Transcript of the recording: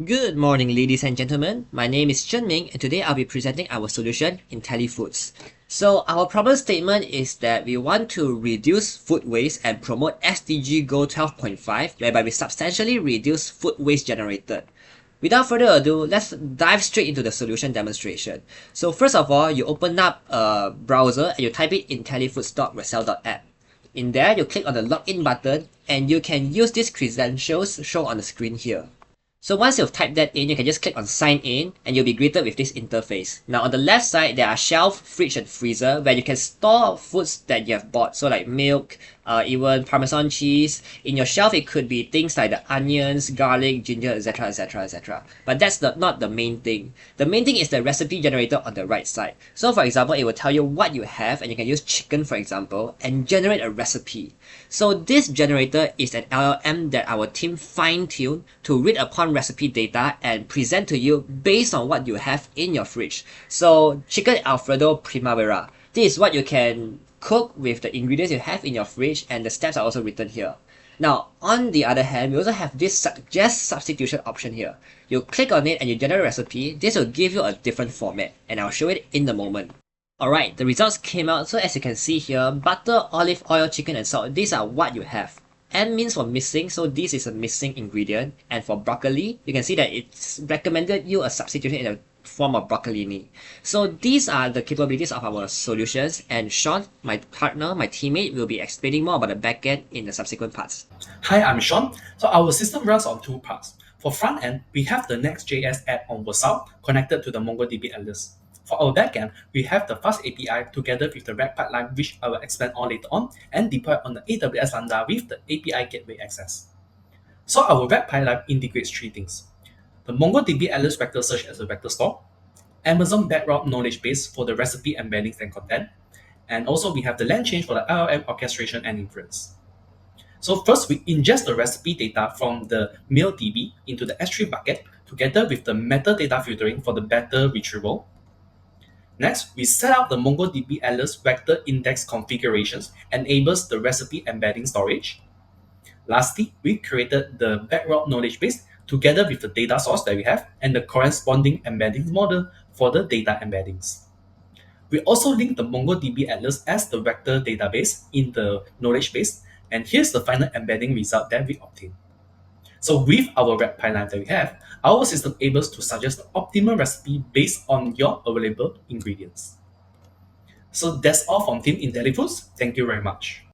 Good morning, ladies and gentlemen. My name is Ming, and today I'll be presenting our solution, IntelliFoods. So our problem statement is that we want to reduce food waste and promote SDG Goal 12.5, whereby we substantially reduce food waste generated. Without further ado, let's dive straight into the solution demonstration. So first of all, you open up a browser and you type it intellifoods.resell.app. In there, you click on the login button and you can use these credentials shown on the screen here. So once you've typed that in, you can just click on sign in and you'll be greeted with this interface. Now on the left side, there are shelf, fridge and freezer where you can store foods that you have bought. So like milk, even Parmesan cheese. In your shelf, it could be things like the onions, garlic, ginger, etc, etc, etc. But that's not the main thing. The main thing is the recipe generator on the right side. So for example, it will tell you what you have and you can use chicken for example and generate a recipe. So this generator is an LLM that our team fine-tuned to read upon recipe data and present to you based on what you have in your fridge. So chicken Alfredo Primavera. This is what you can cook with the ingredients you have in your fridge, and the steps are also written here. Now, on the other hand, we also have this suggest substitution option here. You click on it and you generate a recipe. This will give you a different format, and I'll show it in the moment. Alright, the results came out. So as you can see here, butter, olive oil, chicken and salt, these are what you have. M means for missing, so this is a missing ingredient. And for broccoli, you can see that it's recommended you a substitution in the form of broccolini. So these are the capabilities of our solutions, and Sean, my partner, my teammate, will be explaining more about the backend in the subsequent parts. Hi, I'm Sean. So our system runs on two parts. For front end, we have the Next.js app on Vercel connected to the MongoDB Atlas. For our backend, we have the Fast API together with the RAG pipeline, which I will explain on later on, and deploy on the AWS Lambda with the API gateway access. So our RAG pipeline integrates three things: the MongoDB Atlas Vector Search as a vector store, Amazon Bedrock Knowledge Base for the recipe embeddings and content, and also we have the LangChain for the LLM orchestration and inference. So first, we ingest the recipe data from the mail DB into the S3 bucket together with the metadata filtering for the better retrieval. Next, we set up the MongoDB Atlas vector index configurations, enables the recipe embedding storage. Lastly, we created the bedrock knowledge base together with the data source that we have and the corresponding embeddings model for the data embeddings. We also link the MongoDB Atlas as the vector database in the knowledge base, and here's the final embedding result that we obtain. So with our RAG pipeline that we have, our system able to suggest the optimal recipe based on your available ingredients. So that's all from Team IntelliFoods. Thank you very much.